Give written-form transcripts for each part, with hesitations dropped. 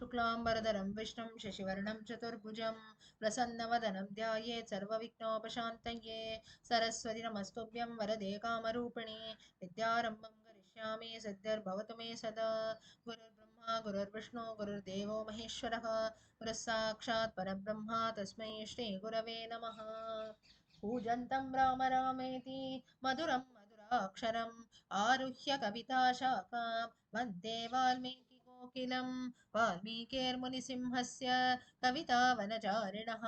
शुक्लाम्बरधरं विष्णुं शशिवर्णं चतुर्भुजं प्रसन्नवदनं ध्यायेत् सर्वविघ्नोपशान्तये सरस्वती नमस्तुभ्यं वरदे कामरूपिणि विद्यारम्भं करिष्यामि सिद्धिर्भवतु मे सदा गुरुर्ब्रह्मा गुरुर्विष्णु गुरुर्देवो महेश्वरः गुरुः साक्षात् परब्रह्मा तस्मै श्रीगुरवे नमः कूजन्तं राम रामेति मधुरं मधुराक्षरम् आरुह्य कविताशाखां वन्दे वाल्मीकिकोकिलं वाल्मीकिर्मुनिसिंहस्य कवितावनचारिणः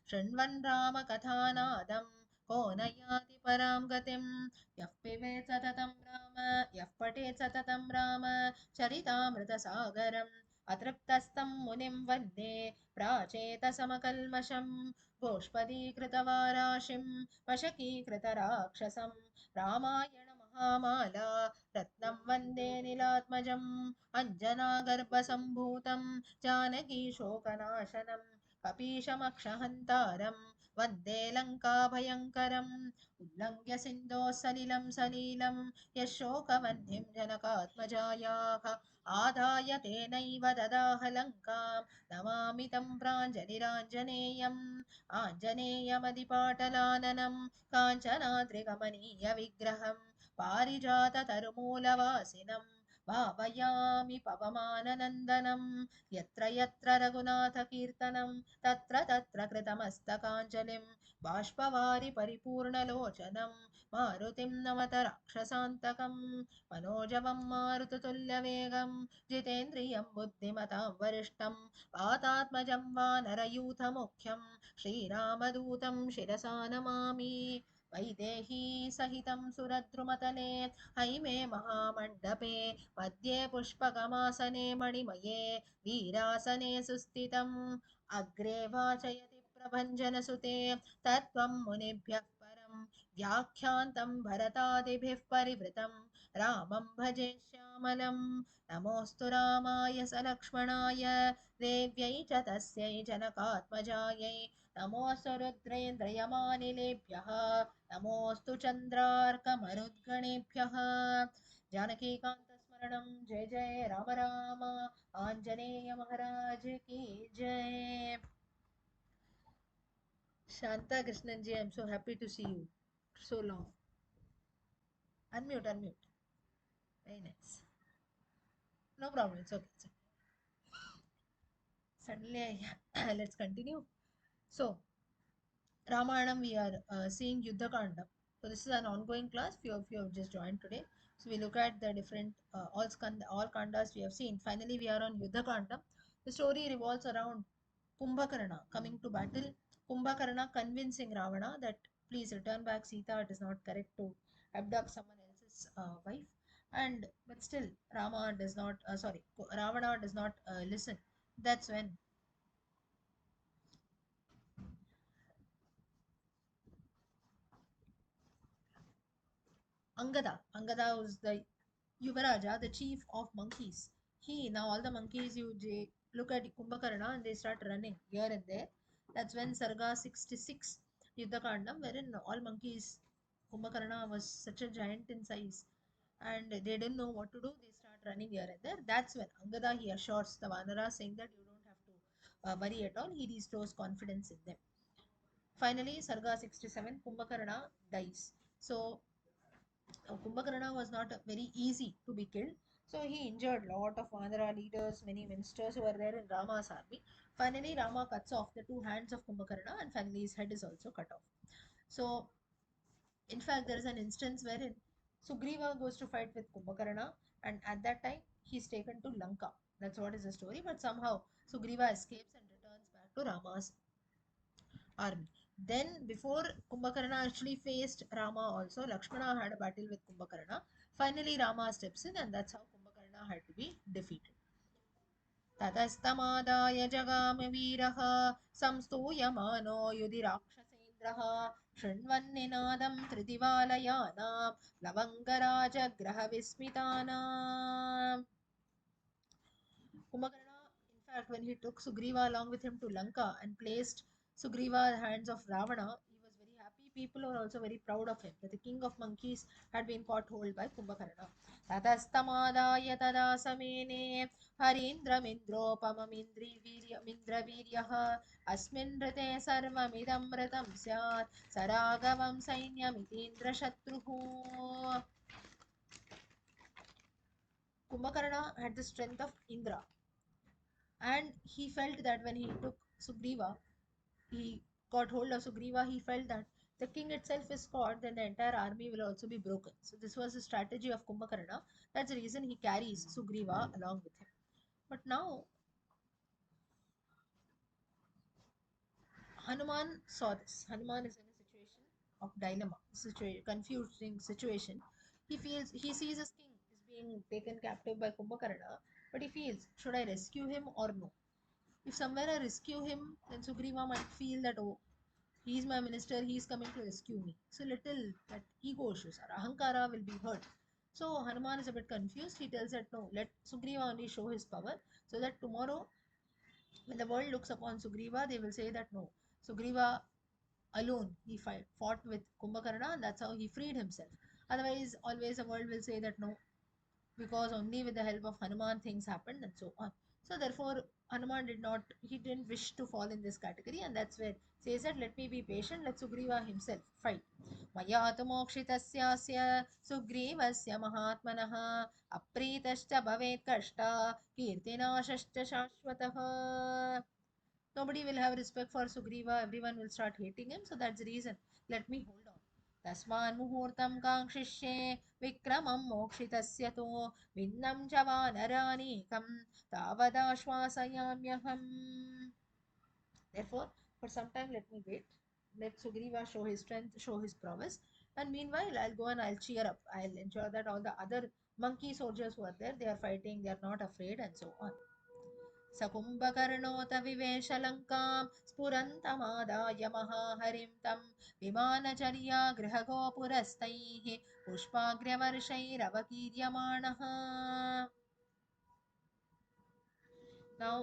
शृण्वन् रामकथानादं को न याति परां गतिं यः पिबेत् सततं राम यः पठेत् सततं राम चरितामृतसागरम् अतृप्तस्तं मुनिं वन्दे प्राचेतसमकल्मषम् गोष्पदीकृतवाराशिं वशकीकृतराक्षसं रामायणमहामाला रत्नं वन्दे नीलात्मजम् अञ्जनागर्भसम्भूतं जानकीशोकनाशनं कपीशमक्षहन्तारं वन्दे लङ्काभयङ्करम् उल्लङ्घ्य सिन्धोः सलिलं यशोकवह्निं जनकात्मजायाः आदाय तेनैव ददाह लङ्कां नमामि तं प्राञ्जलिराञ्जनेयम् आञ्जनेयमदिपाटलाननं काञ्चनाद्रिकमनीयविग्रहं पारिजाततरुमूलवासिनं भावयामि पवमाननन्दनं यत्र यत्र रघुनाथकीर्तनं तत्र तत्र कृतमस्तकाञ्जलिं बाष्पवारि परिपूर्णलोचनं मारुतिं नमत राक्षसान्तकं मनोजवं मारुततुल्यवेगं जितेन्द्रियं बुद्धिमतां वरिष्ठं वातात्मजं वानरयूथमुख्यं श्रीरामदूतं शिरसा नमामि वैदेही सहितं सुरद्रुमतले हैमे महामण्डपे मध्ये पुष्पकमासने मणिमये वीरासने सुस्थितम् अग्रे वाचयति प्रभञ्जनसुते तत्त्वं मुनिभ्यः परं व्याख्यान्तं भरतादिभिः परिवृतं रामं भजे श्यामलं नमोऽस्तु रामाय सलक्ष्मणाय देव्यै च तस्यै जनकात्मजायै नमोऽस्तु रुद्रेन्द्रयमानिलेभ्यः नमोऽस्तु चन्द्रार्कमरुद्गणेभ्यः जानकीकान्तस्मरणं जय जय राम राम आञ्जनेय महाराज की जय Shanta Krishnanji, I'm so happy to see you. So long. Unmute. Very nice. No problem. It's okay. It's okay. Suddenly, let's continue. So, Ramayanam, we are seeing Yuddha Kanda. So, this is an ongoing class. Few of you have just joined today. So, we look at the different, all Kandas we have seen. Finally, we are on Yuddha Kanda. The story revolves around Kumbhakarna coming to battle. Kumbhakarna convincing Ravana that please return back Sita. It is not correct to abduct someone else's wife. And but still, Ravana does not listen. That's when Angada was the Yuvaraja, the chief of monkeys. Now all the monkeys look at Kumbhakarna and they start running here and there. That's when Sarga 66 Yuddha Kandam, wherein all monkeys, Kumbhakarna was such a giant in size and they didn't know what to do. They start running here and there. That's when Angada he assures the Vanara saying that you don't have to worry at all. He restores confidence in them. Finally, Sarga 67 Kumbhakarna dies. So Kumbhakarna was not very easy to be killed. So he injured a lot of Vanara leaders, many ministers who were there in Rama's army. Finally, Rama cuts off the two hands of Kumbhakarna and finally his head is also cut off. So, in fact, there is an instance wherein Sugriva goes to fight with Kumbhakarna and at that time he's taken to Lanka. That's what is the story. But somehow Sugriva escapes and returns back to Rama's army. Then, before Kumbhakarna actually faced Rama, also Lakshmana had a battle with Kumbhakarna. Finally, Rama steps in, and that's how Kumbhakarna had to be defeated. ततस्तमादाय जगामवीरः संस्तूयमानो युधि राक्षसेन्द्रः शृण्वन्निनादं त्रिदिवालयानां लवङ्गराजग्रहविस्मितानाम्. Kumbhakarna, in fact, when he took Sugriva along with him to Lanka and placed Sugriva in the hands of Ravana, he was very happy people were also very proud of him, that the king of monkeys had been caught hold by Kumbhakarna. Tadastamādāya tada samene harindramindropamamindriviryaः अस्मिन् ऋते सर्वमिदं ऋतं स्यात् सरागवं सैन्यमितीन्द्रशत्रुः. Kumbhakarna had the strength of Indra, and he felt that when he took Sugriva, he got hold of Sugriva, he felt that the king itself is caught, then the entire army will also be broken. So this was the strategy of Kumbhakarna. That's the reason he carries Sugriva along with him. But now Hanuman saw this. Hanuman is in a situation of dilemma, confusing situation. He sees his king is being taken captive by Kumbhakarna, but he feels, should I rescue him or no? If somewhere I rescue him, then Sugriva might feel that, oh, he's my minister, he's coming to rescue me. So little that ego issues or ahankara will be hurt. So Hanuman is a bit confused. He tells that no, let Sugriva only show his power, so that tomorrow when the world looks upon Sugriva, they will say that no, Sugriva alone he fought with Kumbhakarna, and that's how he freed himself. Otherwise, always the world will say that no, because only with the help of Hanuman things happened and so on. So therefore, Hanuman he didn't wish to fall in this category, and that's where says that let me be patient, let Sugriva himself fight. Maya tu mokshitasya Sugrivasya mahatmanah apritascha bhavet kashta kirtinashascha shashvatah. Nobody will have respect for Sugriva, everyone will start hating him, so that's the reason. Let me hold on. तस्मान् मुहूर्तं काङ्क्षिष्ये विक्रमं मोक्षितस्य तु भिन्नं च वानरानीकं तावदाश्वासयाम्यहम्. Therefore, for some time let me wait. Let Sugriva show his strength, show his prowess, and meanwhile I'll go and I'll cheer up. I'll ensure that all the other monkey soldiers who are there, they are fighting, they are not afraid, and so on. सकुम्भकर्णोत विवेशलङ्कां स्फुरन्तमादाय महाहरिं तं विमानचर्या गृहगोपुरस्तैः पुष्पाग्र्यवर्षैरवकीर्यमाणः. Now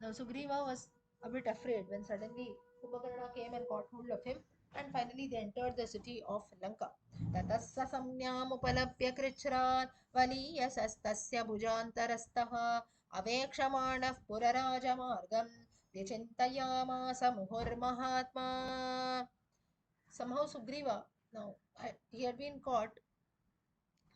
Now Sugriva was a bit afraid when suddenly Kumbhakarna came and caught hold of him, and finally they entered the city of Lanka. ततः सम्यामुपलभ्य कृच्छ्रान् वलीयसस्तस्य भुजान्तरस्थः अवेक्षमाणः पुरराजमार्गं विचिन्तयामास मुहुर्महात्मा. Somehow Sugriva, now he had been caught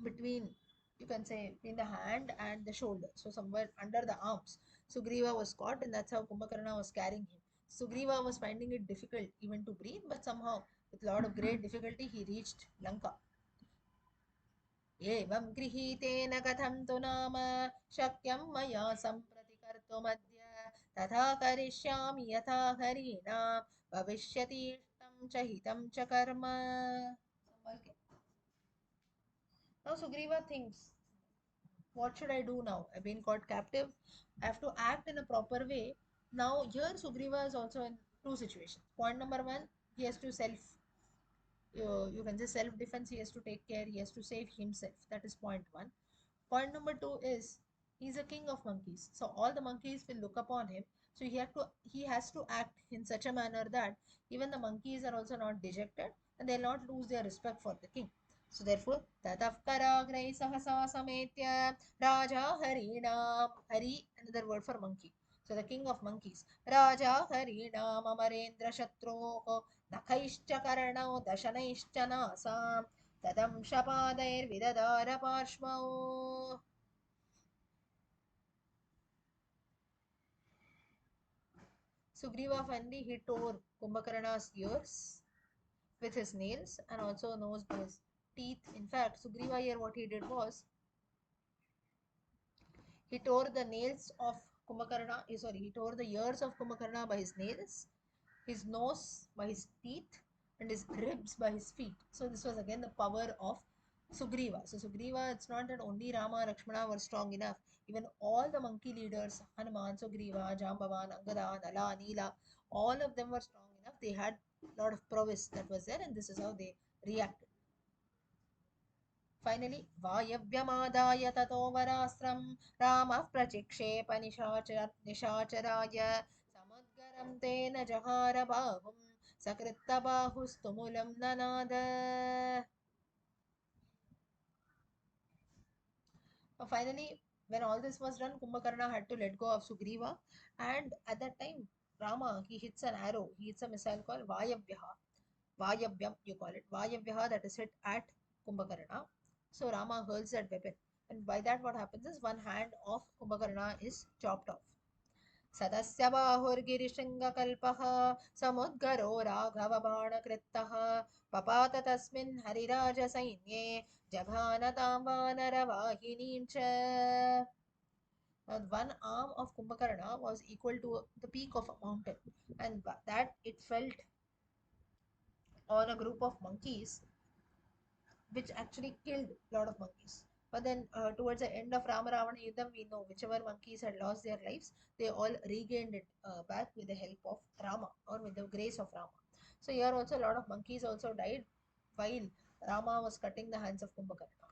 between, you can say, between the hand and the shoulder, so somewhere under the arms Sugriva was caught, and that's how Kumbhakarna was carrying him. Sugriva was finding it difficult even to breathe, but somehow with a lot of great difficulty he reached Lanka. एवं गृहीतेन कथं तु नाम शक्यं मया सम्प्रति कर्तुमद्य तथा करिष्यामि यथा हरिणां भविष्यति इष्टं च हितं च कर्म. Now Sugriva thinks, what should I do now? I've been caught captive. I have to act in a proper way. Now, here Sugriva is also in two situations. Point number one, he has to you can say self defense, he has to take care, he has to save himself. That is point one. Point number two is he's a king of monkeys. So, all the monkeys will look upon him. So, he has to act in such a manner that even the monkeys are also not dejected and they'll not lose their respect for the king. So therefore, Tatavkaragrai Sahasa Sametya Raja Harinam. Hari, another word for monkey. So the king of monkeys. Raja Harinam Amarendra Shatroho Nakaishcha Karanao Dashanaishcha Nasam Tadam Shapadair Vidadara Parshmao. Sugriva finally he tore Kumbhakarna's ears with his nails and also nose by his teeth. In fact, Sugriva here what he did was he tore the nails of he tore the ears of Kumbhakarna by his nails, his nose by his teeth, and his ribs by his feet. So this was again the power of Sugriva. So Sugriva, it's not that only Rama and Lakshmana were strong enough. Even all the monkey leaders, Hanuman, Sugriva, Jambavan, Angada, Nala, Neela, all of them were strong enough. They had a lot of prowess that was there, and this is how they reacted. Finally, वायव्यमादाय ततो वरास्त्रं रामः प्रचिक्षेप निशाचराय तेन जहार बाहुं सकृत्तबाहुस्तुमुलं ननाद. Finally, when all this was done, Kumbhakarna had to let go of Sugriva, and at that time, Rama he hits an arrow, he hits a missile called Vayavyaha. Vayavyam, you call it Vayavyaha, that is hit at Kumbhakarna. So Rama hurls that weapon, and by that, what happens is one hand of Kumbhakarna is chopped off. सदस्य बाहुर्गिरिशृङ्गकल्पः समुद्गरो राघवबाणकृत्तः पपात तस्मिन् हरिराजसैन्ये जघानतां वानरवाहिनीं च. Now, one arm of Kumbhakarna was equal to the peak of a mountain, and that it felt on a group of monkeys, which actually killed a lot of monkeys. But then, towards the end of Rama Ravana Yuddham, we know whichever monkeys had lost their lives, they all regained it back with the help of Rama or with the grace of Rama. So, here also, a lot of monkeys also died while Rama was cutting the hands of Kumbhakarna.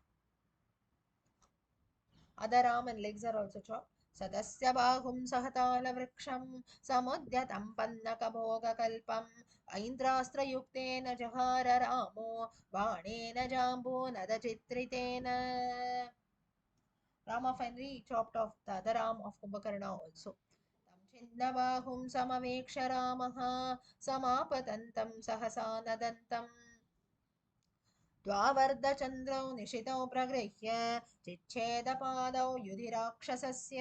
Other arm and legs are also chopped. सदस्य बाहुं सहतालवृक्षं समुद्यतं पन्नकभोगकल्पम् ऐन्द्रास्त्रयुक्तेन जहार रामो बाणेन जाम्बूनदचित्रितेन. Rama finally chopped off the other arm of Kumbhakarna also. तं छिन्नबाहुं समवेक्ष रामः समापतन्तं सहसा नदन्तम् द्वावर्धचन्द्रौ निशितौ प्रगृह्य चिच्छेदपादौ युधिराक्षसस्य.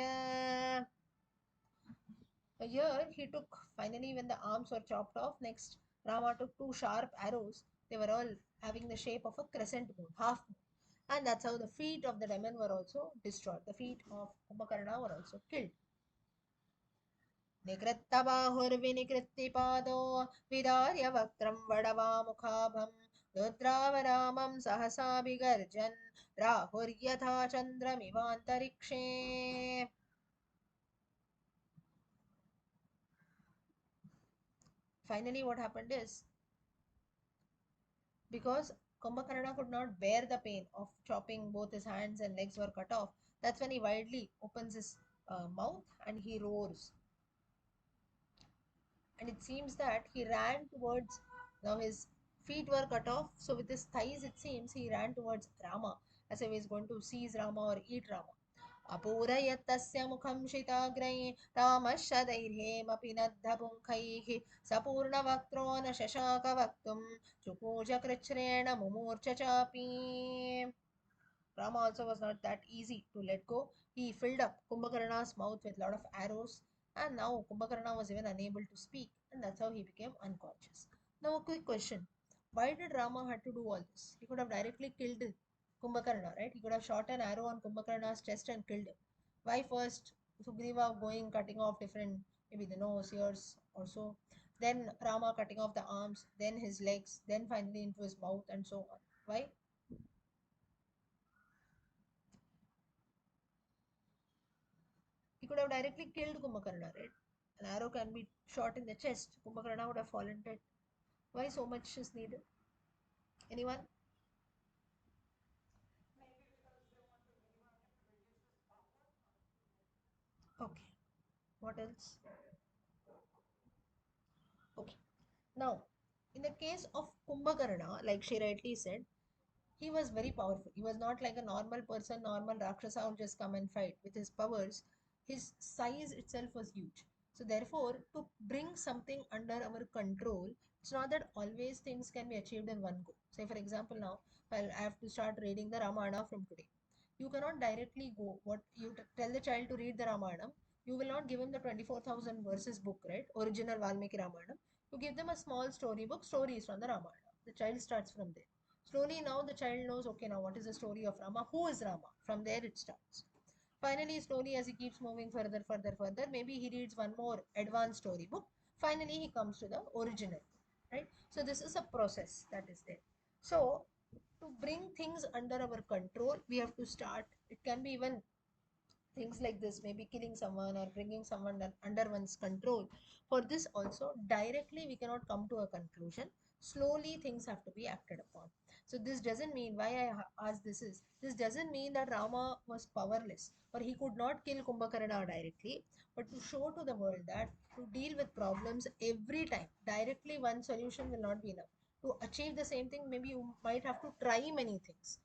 Here he took, finally when the arms were chopped off, next Rama took two sharp arrows. They were all having the shape of a crescent moon, half moon. And that's how the feet of the demon were also destroyed. The feet of Kumbhakarna were also killed. निकृत्तबाहुर्विनिकृत्तिपादो विदार्य वक्त्रं वडवामुखाभं रुद्रावरामं सहसा विगर्जन् राहुर्यथा चन्द्रमिवान्तरिक्षे. Finally, what happened is, because Kumbhakarna could not bear the pain of chopping, both his hands and legs were cut off, that's when he wildly opens his mouth and he roars. And it seems that he ran towards, now his feet were cut off, so with his thighs it seems he ran towards Rama, as if he was going to seize Rama or eat Rama. अपूरयत्तस्य मुखं शिताग्रैः रामश्चदैर्हेमपि नद्धपुङ्खैः सपूर्णवक्त्रो न शशाक वक्तुं चुकूजकृच्छ्रेण मुमूर्छ चापि. Rama also was not that easy to let go. He filled up Kumbhakarna's mouth with a lot of arrows, and now Kumbhakarna was even unable to speak, and that's how he became unconscious. Now, a quick question: why did Rama had to do all this? He could have directly killed Kumbhakarna, right? He could have shot an arrow on Kumbhakarna's chest and killed him. Why first Sugriva going cutting off different, maybe the nose, ears, or so? Then Rama cutting off the arms, then his legs, then finally into his mouth, and so on. Why? He could have directly killed Kumbhakarna, right? An arrow can be shot in the chest. Kumbhakarna would have fallen dead. Why so much is needed? Anyone? Okay. What else? Okay. Now, in the case of Kumbhakarna, like she rightly said, he was very powerful. He was not like a normal person, normal Rakshasa who just come and fight. With his powers, his size itself was huge. So therefore, to bring something under our control, it's not that always things can be achieved in one go. Say for example now, well, I have to start reading the Ramayana from today. You cannot directly go. What you tell the child to read the Ramayana, you will not give him the 24,000 verses book, right? Original Valmiki Ramayanam. You give them a small storybook, stories from the Ramayana. The child starts from there. Slowly now the child knows, okay, now what is the story of Rama? Who is Rama? From there it starts. Finally, slowly as he keeps moving further, further, further, maybe he reads one more advanced storybook. Finally, he comes to the original, right? So this is a process that is there. So to bring things under our control, we have to start. It can be even things like this, maybe killing someone or bringing someone under one's control. For this also, directly we cannot come to a conclusion. Slowly things have to be acted upon. So this doesn't mean, why I ask this is, this doesn't mean that Rama was powerless or he could not kill Kumbhakarna directly, but to show to the world that to deal with problems every time, directly one solution will not be enough. To achieve the same thing, maybe you might have to try many things.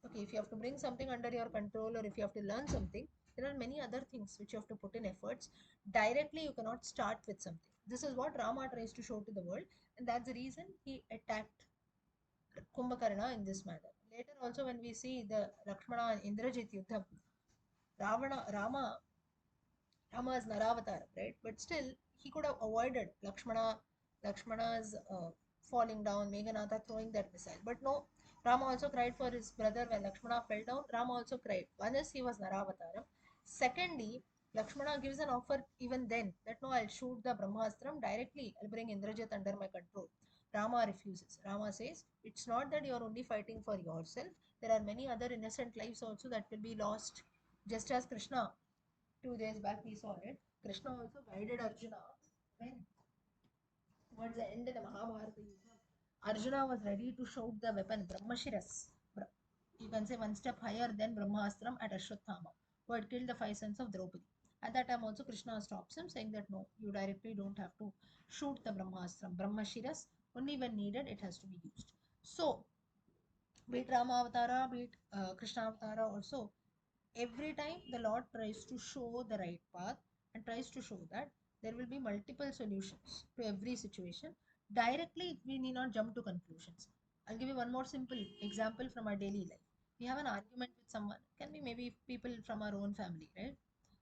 Okay, if you have to bring something under your control or if you have to learn something, there are many other things which you have to put in efforts. Directly, you cannot start with something. This is what Rama tries to show to the world, and that's the reason he attacked Kumbhakarna in this manner. Later, also, when we see the Lakshmana and Indrajit Yuddham, Rama is Naravatar, right? But still, he could have avoided Lakshmana's falling down, Meghanatha throwing that missile. But no, Rama also cried for his brother when Lakshmana fell down. Rama also cried. One is he was Naravataram. Secondly, Lakshmana gives an offer even then that no, I'll shoot the Brahmastram directly. I'll bring Indrajit under my control. Rama refuses. Rama says, it's not that you're only fighting for yourself. There are many other innocent lives also that will be lost. Just as Krishna 2 days back we saw it. Krishna also guided Arjuna when towards the end of the Mahabharata Yuddha, Arjuna was ready to shout the weapon Brahmashiras. You can say one step higher than Brahmastram at Ashwatthama, who had killed the 5 sons of Draupadi. At that time also Krishna stops him saying that no, you directly don't have to shoot the Brahmastram. Brahmashiras, only when needed it has to be used. So, be it Rama Avatara, be it Krishna Avatara also, every time the Lord tries to show the right path and tries to show that there will be multiple solutions to every situation. Directly, we need not jump to conclusions. I'll give you one more simple example from our daily life. We have an argument with someone, can be maybe people from our own family, right?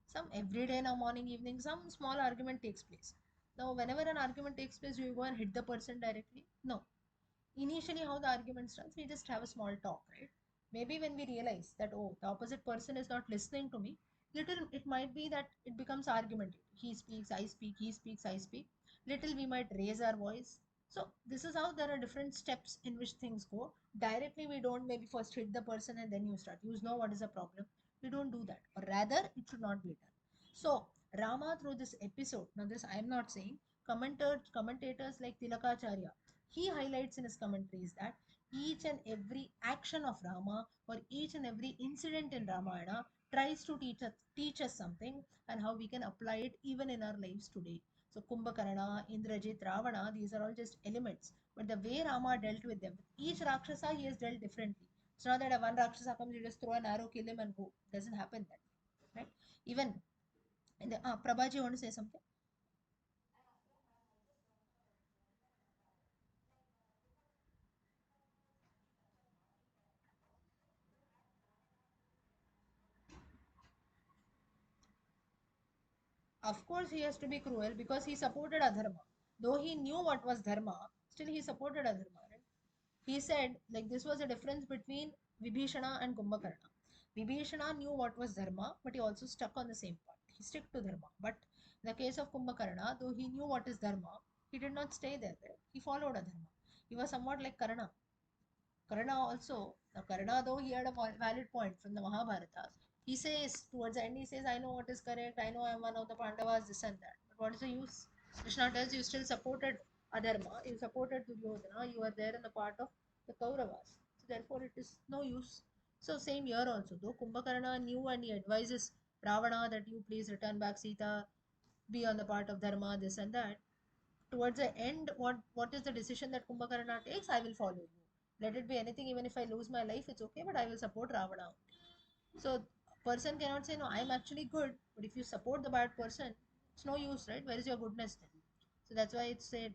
Some every day now, morning, evening, some small argument takes place. Now, whenever an argument takes place, do you go and hit the person directly? No. Initially, how the argument starts, we just have a small talk, right? Maybe when we realize that, oh, the opposite person is not listening to me, little it might be that it becomes argumentative. He speaks, I speak, he speaks, I speak. Little we might raise our voice. So this is how there are different steps in which things go. Directly we don't maybe first hit the person and then you start, you know what is the problem. We don't do that, or rather it should not be done. So Rama, through this episode, now this I am not saying, commentators like Tilakacharya, he highlights in his commentaries that each and every action of Rama or each and every incident in Ramayana tries to teach us something, and how we can apply it even in our lives today. So Kumbhakarna, Indrajit, Ravana, these are all just elements. But the way Rama dealt with them, each Rakshasa he has dealt differently. It's not that a one Rakshasa comes, you just throw an arrow, kill him and go. It doesn't happen that way. Right? Even in the Prabhaji, you want to say something? Of course, he has to be cruel because he supported adharma. Though he knew what was dharma, still he supported adharma. Right? He said, like, this was a difference between Vibhishana and Kumbhakarna. Vibhishana knew what was dharma, but he also stuck on the same path. He stuck to dharma. But in the case of Kumbhakarna, though he knew what is dharma, he did not stay there. Right? He followed adharma. He was somewhat like Karna. Karna also, now Karna, though he had a valid point from the Mahabharata, he says towards the end, he says, I know what is correct, I know I am one of the Pandavas, this and that. But what is the use? Krishna tells you still supported Adharma, you supported Duryodhana, you are there in the part of the Kauravas. So therefore it is no use. So same here also, though Kumbhakarna knew and he advises Ravana that you please return back Sita, be on the part of Dharma, this and that. Towards the end, what is the decision that Kumbhakarna takes? I will follow you. Let it be anything, even if I lose my life, it's okay, but I will support Ravana. So person cannot say no, I'm actually good, but if you support the bad person, it's no use, right? Where is your goodness then? So that's why it's said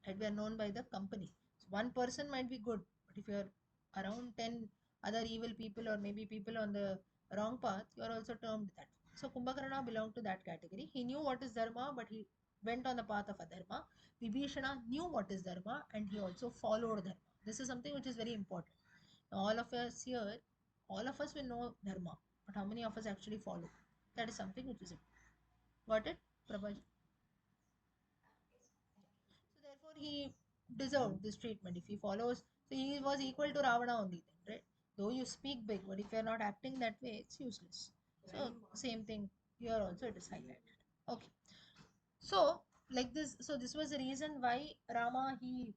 that we are known by the company. So one person might be good, but if you're around 10 other evil people or maybe people on the wrong path, you are also termed that. So Kumbhakarna belonged to that category. He knew what is dharma, but he went on the path of adharma. Vibhishana knew what is dharma and he also followed dharma. This is something which is very important. Now, all of us here, all of us will know dharma, but how many of us actually follow? That is something which is important. Got it, Prabhaji? So therefore, he deserved this treatment. If he follows, so he was equal to Ravana only then, right? Though you speak big, but if you are not acting that way, it's useless. So same thing here also it is highlighted. Okay. So like this, so this was the reason why Rama he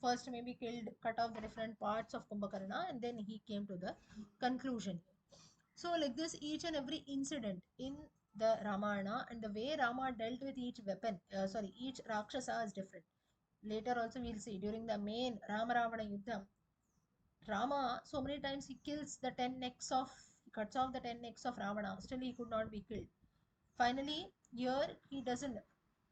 first maybe killed, cut off the different parts of Kumbhakarna, and then he came to the conclusion. So, like this, each and every incident in the Ramayana and the way Rama dealt with each weapon, each Rakshasa is different. Later also we'll see during the main Rama Ravana Yuddham, Rama so many times he kills the 10 necks of, he cuts off the 10 necks of Ravana, still he could not be killed. Finally, here he doesn't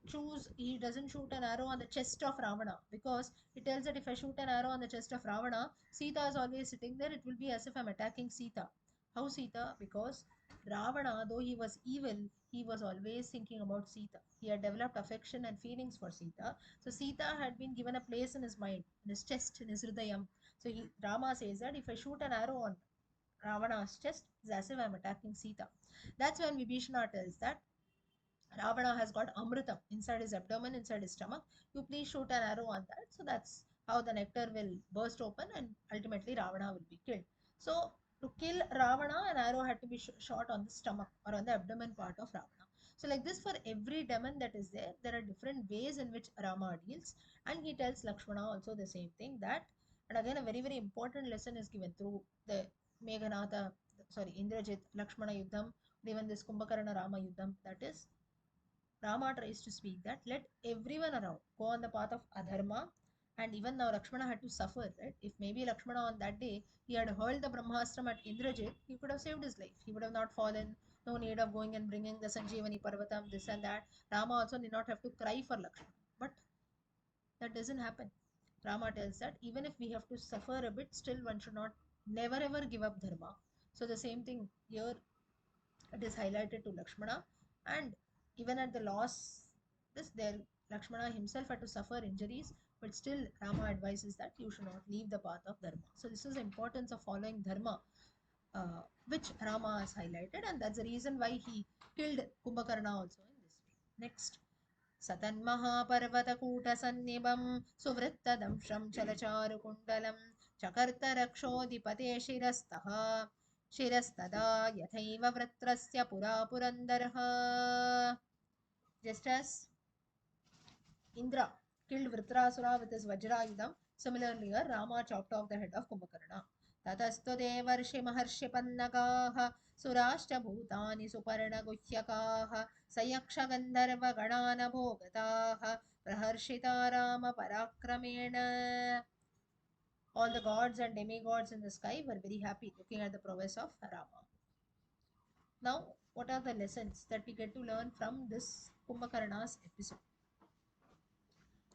shoot an arrow on the chest of Ravana, because it tells that if I shoot an arrow on the chest of Ravana, Sita is always sitting there, it will be as if I'm attacking Sita. How Sita? Because Ravana, though he was evil, he was always thinking about Sita. He had developed affection and feelings for Sita. So Sita had been given a place in his mind, in his chest, in his hridayam. So Rama says that if I shoot an arrow on Ravana's chest, it's as if I'm attacking Sita. That's when Vibhishana tells that Ravana has got Amritam inside his abdomen, inside his stomach. You please shoot an arrow on that. So that's how the nectar will burst open and ultimately Ravana will be killed. So to kill Ravana, an arrow had to be shot on the stomach or on the abdomen part of Ravana. So like this, for every demon that is there are different ways in which Rama deals, and he tells Lakshmana also the same thing, that, and again a very very important lesson is given through the Meghanatha, Indrajit Lakshmana Yuddham, even this Kumbhakarna Rama Yuddham, that is Rama tries to speak that let everyone around go on the path of adharma. And even now Lakshmana had to suffer, right? If maybe Lakshmana on that day he had hurled the Brahmastra at Indrajit, he could have saved his life. He would have not fallen. No need of going and bringing the Sanjeevani Parvatam, this and that. Rama also did not have to cry for Lakshmana. But that doesn't happen. Rama tells that even if we have to suffer a bit, still one should not never ever give up dharma. So the same thing here, it is highlighted to Lakshmana, and even at the loss, this there Lakshmana himself had to suffer injuries, but still Rama advises that you should not leave the path of dharma. So this is the importance of following dharma, which Rama has highlighted, and that's the reason why he killed Kumbhakarna also in this way. Next. सतन्महापर्वतकूटसन्निभं सुवृत्तदंशं चलचारुकुण्डलं चकर्तरक्षोऽधिपते शिरस्तदा यथैव वृत्रस्य पुरा पुरन्दरः. Just as Indra killed Vritrasura with his Vajrayudham, similarly here Rama chopped off the head of Kumbhakarna. ततस्तु देवर्षि महर्षिपन्नगाः सुराष्टभूतानि सुपर्णगुह्यकाः सयक्षगन्धर्वगणानभोगताः प्रहर्षिता रामपराक्रमेण. All the gods and demigods in the sky were very happy looking at the prowess of Rama. Now, what are the lessons that we get to learn from this Kumbhakarna's episode?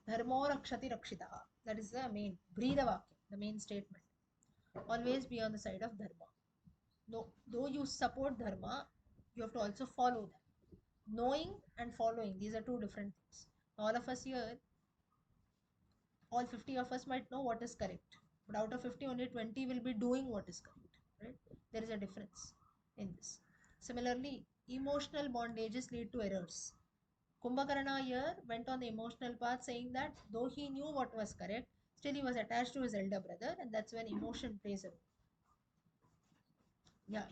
Dharmo rakshati rakshitaha. That is the main Brihadavakya, the main statement. Always be on the side of Dharma. No, though you support Dharma, you have to also follow that. Knowing and following, these are two different things. All of us here, all 50 of us might know what is correct. But out of 50, only 20 will be doing what is correct. Right? There is a difference in this. Similarly, emotional bondages lead to errors. Kumbhakarna here went on the emotional path, saying that though he knew what was correct, still he was attached to his elder brother, and that's when emotion plays a role.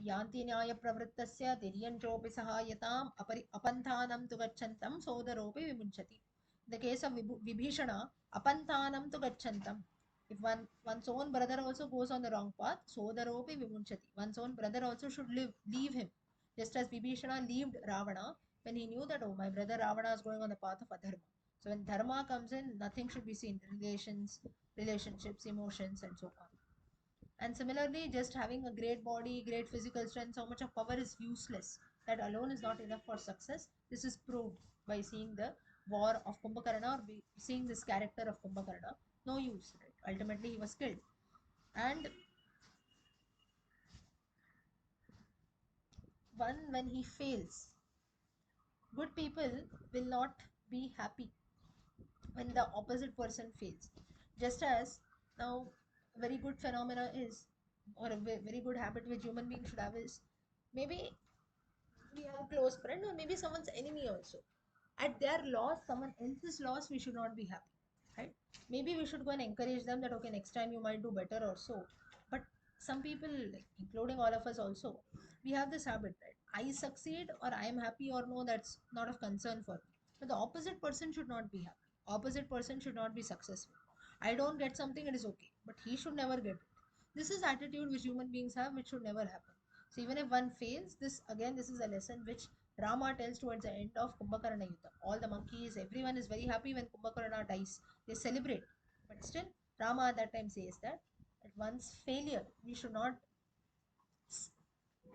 यान्ति न्यायप्रवृत्तस्य तिर्यञ्चोऽपि सहायताम् अपन्थानं तु गच्छन्तं सोदरोऽपि विमुञ्चति. In the case of Vibhishana, apanthanam tu gachantam. If one's own brother also goes on the wrong path, sodaropi vimunchati. One's own brother also should leave him. Just as Vibhishana left Ravana when he knew that, oh, my brother Ravana is going on the path of adharma. So when dharma comes in, nothing should be seen. Relationships, emotions, and so on. And similarly, just having a great body, great physical strength, so much of power is useless. That alone is not enough for success. This is proved by seeing the war of Kumbhakarna, or seeing this character of Kumbhakarna. No use, right? Ultimately, he was killed. And when he fails, good people will not be happy when the opposite person fails. Just as now, a very good phenomena is, or a very good habit which human beings should have is, maybe we have a close friend or maybe someone's enemy also. At their loss, someone else's loss, we should not be happy, right? Maybe we should go and encourage them that okay, next time you might do better or so. But some people, like, including all of us also, we have this habit, right? I succeed or I am happy or no, that's not of concern for me. But the opposite person should not be happy. Opposite person should not be successful. I don't get something, it is okay. But he should never get it. This is attitude which human beings have, which should never happen. So even if one fails, this is a lesson which Rama tells towards the end of Kumbhakarna Yuddha. All the monkeys, everyone is very happy when Kumbhakarna dies. They celebrate. But still, Rama at that time says that at one's failure, we should not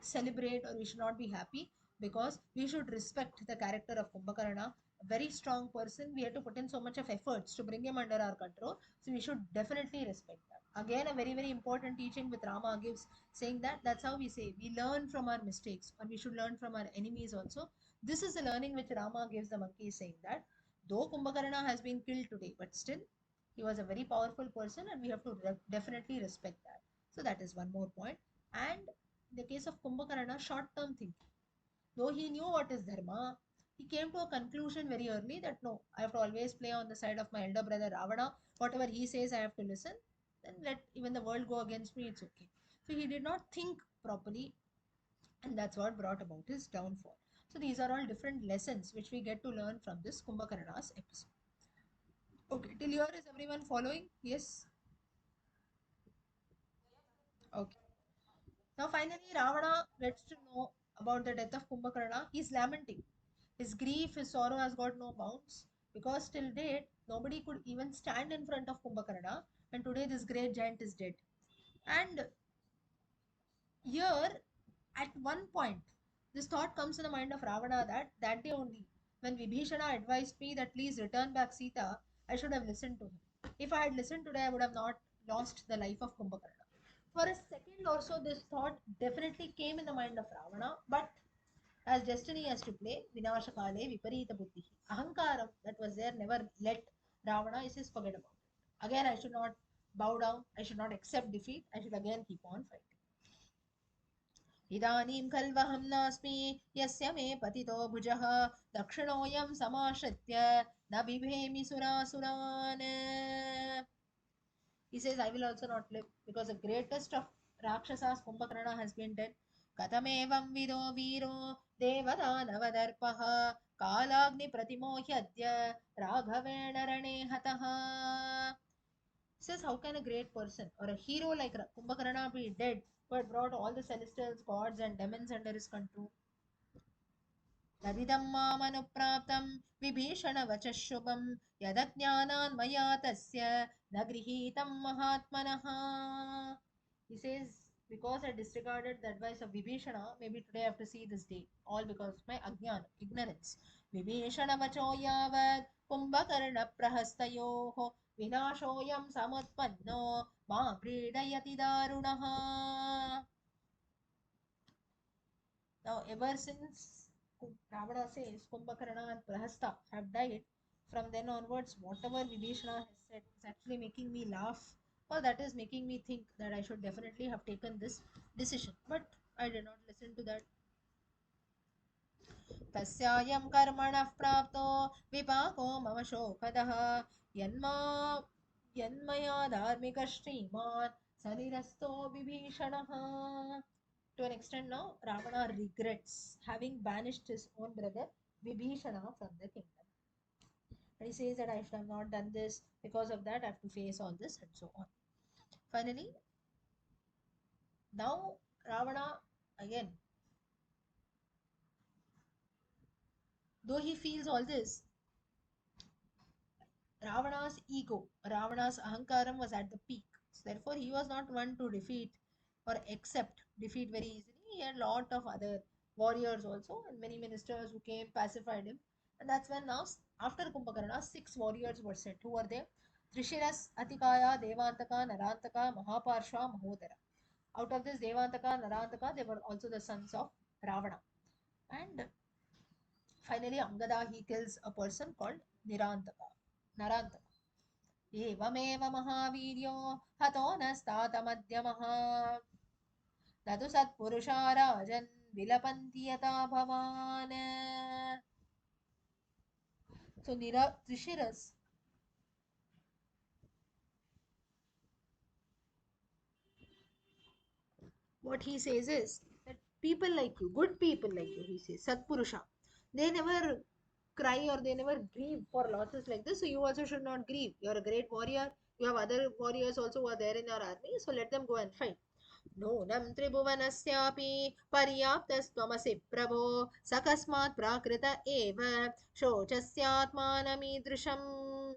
celebrate or we should not be happy, because we should respect the character of Kumbhakarna, a very strong person. We have to put in so much of efforts to bring him under our control. So we should definitely respect that. Again, a very, very important teaching with Rama gives, saying that that's how we say we learn from our mistakes, or we should learn from our enemies also. This is the learning which Rama gives the monkeys, saying that though Kumbhakarna has been killed today, but still he was a very powerful person and we have to definitely respect that. So that is one more point. And in the case of Kumbhakarna, short term thinking. Though he knew what is dharma, he came to a conclusion very early that no, I have to always play on the side of my elder brother Ravana. Whatever he says, I have to listen. Then let even the world go against me, it's okay. So he did not think properly, and that's what brought about his downfall. So these are all different lessons which we get to learn from this Kumbhakarna's episode. Okay, till here is everyone following? Yes? Okay. Now, finally, Ravana gets to know about the death of Kumbhakarna. He's lamenting. His grief, his sorrow has got no bounds, because till date, nobody could even stand in front of Kumbhakarna, and today this great giant is dead. And here, at one point, this thought comes in the mind of Ravana that that day only, when Vibhishana advised me that please return back Sita, I should have listened to him. If I had listened today, I would have not lost the life of Kumbhakarna. For a second or so, this thought definitely came in the mind of Ravana, but as destiny has to play, Vinashakale Viparita Buddhi. Ahankaram that was there never let Ravana, he says, forget about it. Again, I should not bow down, I should not accept defeat, I should again keep on fighting. इदानीं खल्वहं नास्मि यस्य मे पतितो भुजः दक्षिणोऽयं समाश्रित्य न बिभेमि सुरासुरान्. He says, I will also not live, because the greatest of Rakshasas, Kumbhakarna, has been dead. Katamevam vido viro devadanavadarpaha kalagni pratimohyadya raghavena rane hataha. Says, how can a great person or a hero like Kumbhakarna be dead, who had brought all the celestials, gods, and demons under his control? तदिदं मामनुप्राप्तं विभीषणवचः शुभं यदज्ञानान् मया तस्य न गृहीतं महात्मनः. He says, because I disregarded the advice of Vibhishana, maybe today I have to see this day. All because of my ajnana, ignorance. Vibhishanavacho yavad kumbhakarnaprahastyoho vinashoyam samutpanno ma pridayati darunaha. Now, ever since Ravana says Kumbhakarna and Prahasta have died, from then onwards, whatever Vibhishana has said is actually making me laugh, or that is making me think that I should definitely have taken this decision. But I did not listen to that. तस्यायं कर्मणः प्राप्तो विपाको मम शोकदः यन्मा यन्मया धार्मिकश्रीमान् सनिरस्तो विभीषणः. To an extent now, Ravana regrets having banished his own brother Vibhishana from the kingdom. And he says that I should have not done this, because of that I have to face all this and so on. Finally, now Ravana again, though he feels all this, Ravana's ego, Ravana's ahankaram was at the peak. So therefore, he was not one to defeat or accept defeat very easily. He had a lot of other warriors also, and many ministers who came, pacified him. And that's when now, after Kumbhakarna, 6 warriors were sent. Who were they? Trishiras, Atikaya, Devantaka, Narantaka, Mahaparshva, Mahodara. Out of this Devantaka, Narantaka, they were also the sons of Ravana. And finally, Angada, he kills a person called Nirantaka. Narantaka. एवमेव महावीर्यो हतो नस्तातमध्यमः न तु सत्पुरुषा राजन् विलपन्ति यथा भवान्. So Trishiras, what he says is that people like you, good people like you, he says, Satpurusha, they never cry or they never grieve for losses like this, so you also should not grieve. You're a great warrior, You have other warriors also who are there in your army, so let them go and fight. नूनं त्रिभुवनस्यापि पर्याप्तस्त्वमसि प्रभो सकस्मात् प्राकृत एव शोचस्यात्मानमीदृशम्.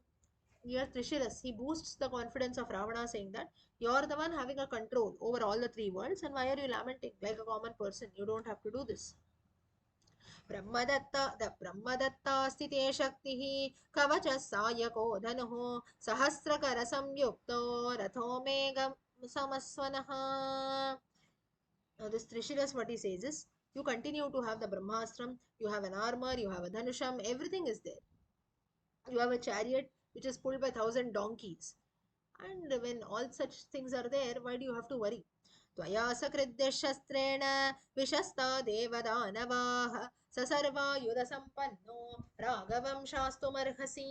Here Trishiras, he boosts the confidence of Ravana, saying that you're the one having a control over all the three worlds, and why are you lamenting like a common person? You don't have to do this. ब्रह्मदत्तास्ति ते शक्तिः कवचः सायको धनुः सहस्रकरसंयुक्तो रथो मेघं समस्वनः. Now this Trishiras, what he says is, you continue to have the Brahmastram, you have an armor, you have a Dhanusham, everything is there. You have a chariot which is pulled by 1,000 donkeys. And when all such things are there, why do you have to worry? त्वया सकृद्यशस्त्रेण विशस्ता देवदानवाः स सर्वायुधसम्पन्नो राघवं शास्तुमर्हसि.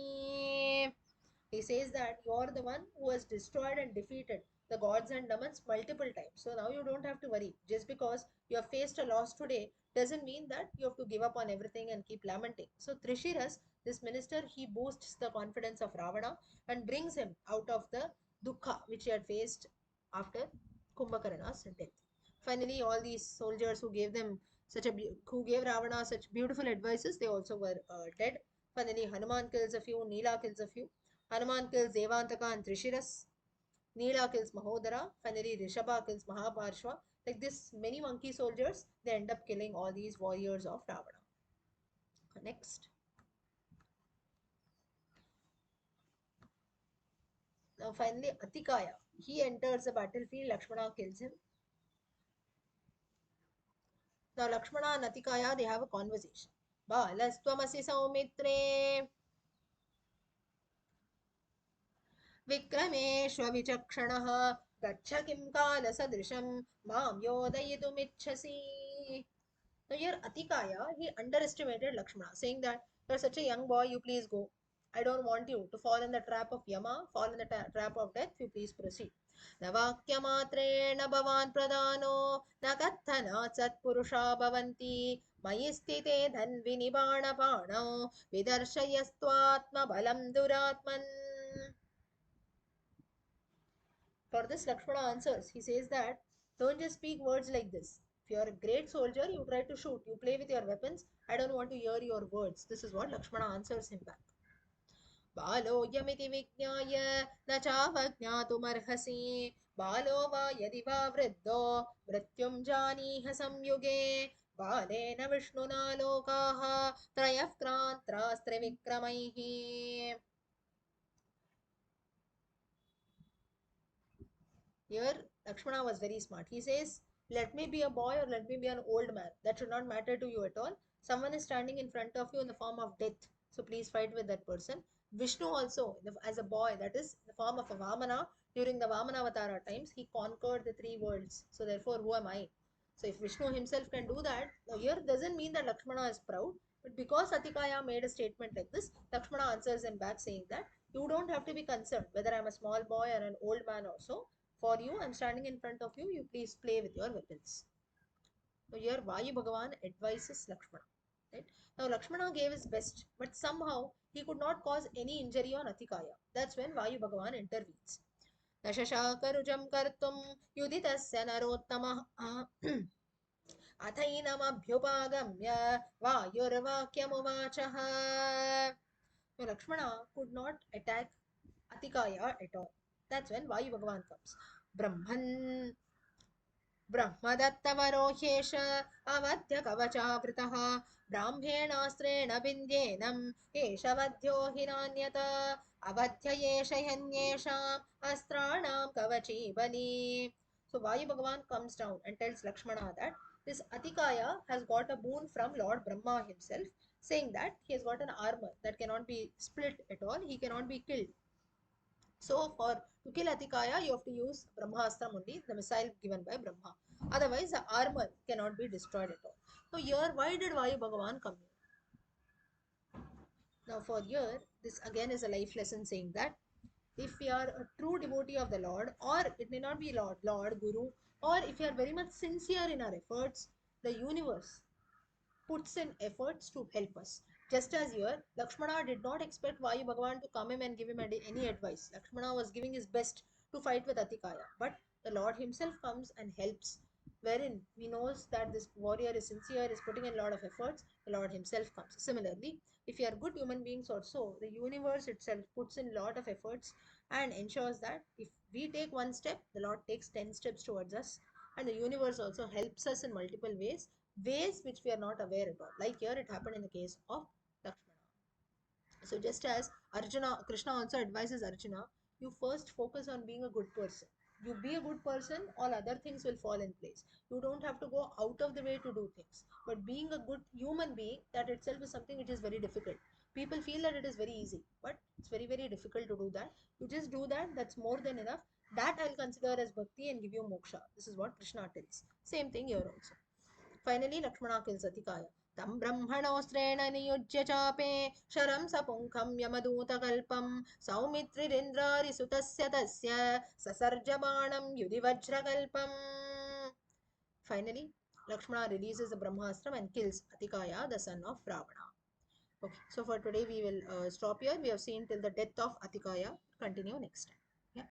He says that you are the one who has destroyed and defeated the gods and demons multiple times. So now you don't have to worry. Just because you have faced a loss today doesn't mean that you have to give up on everything and keep lamenting. So Trishiras, this minister, he boosts the confidence of Ravana and brings him out of the dukkha which he had faced after Kumbhakarna's death. Finally, all these soldiers who gave them who gave Ravana such beautiful advices, they also were dead. Finally, Hanuman kills a few, Neela kills a few. Hanuman kills Devantaka and Trishiras. Neela kills Mahodara. Finally, Rishabha kills Mahaparshva. Like this, many monkey soldiers, they end up killing all these warriors of Ravana. Next. Now, finally, Atikaya. He enters the battlefield. Lakshmana kills him. Now, Lakshmana and Atikaya, they have a conversation. Balastvamasi saumitre विक्रमेष्वविचक्षणः गच्छ किं कालसदृशं मां योदयितुमिच्छसि. Now here Atikaya, he underestimated Lakshmana, saying that you're such a young boy, you please go. I don't want you to fall in the trap of Yama, fall in the trap of death, you please proceed. न वाक्यमात्रेण भवान् प्रधानो न कथनात् सत्पुरुषा भवन्ति मयि स्थिते धन्विनि बाणपाणौ विदर्शयस्त्वात्मबलं दुरात्मन्. For this, Lakshmana answers. He says that don't just speak words like this. If you are a great soldier, you try to shoot, you play with your weapons. I don't want to hear your words. This is what Lakshmana answers him back. बालोऽयमिति विज्ञाय न चावज्ञातुमर्हसि बालो वा यदि वा वृद्धो मृत्युं जानीह संयुगे बालेन विष्णुना लोकाः त्रयः क्रान्तास्त्रिविक्रमैः. Here, Lakshmana was very smart. He says, let me be a boy or let me be an old man. That should not matter to you at all. Someone is standing in front of you in the form of death. So please fight with that person. Vishnu also, as a boy, that is the form of a Vamana. During the Vamana Avatara times, he conquered the three worlds. So therefore, who am I? So if Vishnu himself can do that, now here doesn't mean that Lakshmana is proud. But because Atikaya made a statement like this, Lakshmana answers him back saying that you don't have to be concerned whether I'm a small boy or an old man also. For you, I'm standing in front of you. You please play with your weapons. So here Vayu Bhagavan advises Lakshmana. Right? Now Lakshmana gave his best, but somehow he could not cause any injury on Atikaya. That's when Vayu Bhagavan intervenes. न शशाकरुजं कर्तुं युदितस्य नरोत्तमः अथैनमभ्युपागम्य वायुर्वाक्यमुवाचः. So Lakshmana could not attack Atikaya at all. That's when Vayu Bhagavan comes. Brahman ब्रह्मदत्तवरो ह्येष अवध्यकवचावृतः ब्राह्मेणास्त्रेण विन्द्येनम् एष वध्यो हि नान्यथा अवध्य एष ह्यन्येषाम् अस्त्राणां कवची बली. So Vayu Bhagavan comes down and tells Lakshmana that this Atikaya has got a boon from Lord Brahma himself, saying that he has got an armor that cannot be split at all, he cannot be killed. So for to kill Atikaya, you have to use Brahmastra only, the missile given by Brahma. Otherwise, the armor cannot be destroyed at all. So here, why did Vayu Bhagavan come here? Now for here, this again is a life lesson saying that if we are a true devotee of the Lord, or it may not be Lord, Guru, or if we are very much sincere in our efforts, the universe puts in efforts to help us. Just as here, Lakshmana did not expect Vayu Bhagavan to come him and give him any advice. Lakshmana was giving his best to fight with Atikaya, but the Lord himself comes and helps, wherein he knows that this warrior is sincere, is putting in a lot of efforts. The Lord himself comes. Similarly, if you are good human beings also, the universe itself puts in a lot of efforts and ensures that if we take one step, the Lord takes 10 steps towards us, and the universe also helps us in multiple ways, ways which we are not aware at all. Like here, it happened in the case of Lakshmana. So just as Arjuna, Krishna also advises Arjuna, you first focus on being a good person. You be a good person, all other things will fall in place. You don't have to go out of the way to do things. But being a good human being, that itself is something which is very difficult. People feel that it is very easy, but it's very, very difficult to do that. You just do that, that's more than enough. That I'll consider as bhakti and give you moksha. This is what Krishna tells. Same thing here also. Finally, Lakshmana kills Atikaya. Tam brahmanostrena niyujya chape sharam sapunkham yamadutakalpam saumitririndrari sutasya tasya sasarjabanam yudhivajrakalpam. Finally, Lakshmana releases the Brahmastra and kills Atikaya, the son of Ravana. Okay, so for today we will stop here. We have seen till the death of Atikaya. Continue next time. Yeah.